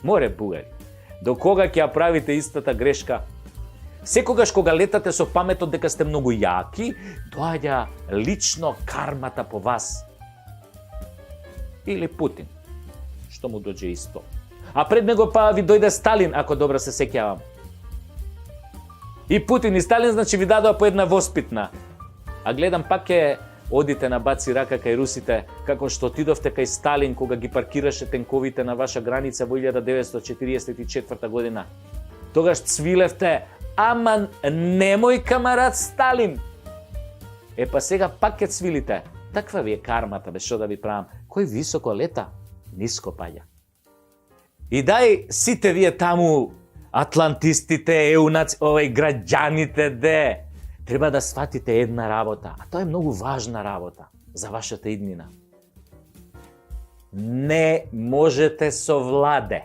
Море бугари. До кога ќе ја правите истата грешка? Секогаш кога летате со паметот дека сте многу јаки, доаѓа лично кармата по вас. Или Путин, што му доđe исто. А пред него па ви дојде Сталин, ако добро се сеќавам. И Путин и Сталин, значи ви дадоа по една воспитна. А гледам пак ќе одите на баци рака кај русите, како што отидовте кај Сталин кога ги паркираше тенковите на ваша граница во 1944 година. Тогаш цвилевте, ама немој камарат Сталин. Па сега пак ќе цвилите. Таква ви е кармата, бе, што да ви правам. Кој високо лета, ниско паѓа. И дај сите вие таму, атлантистите, граѓаните, треба да сватите една работа, а тоа е многу важна работа за вашата иднина. Не можете со владе.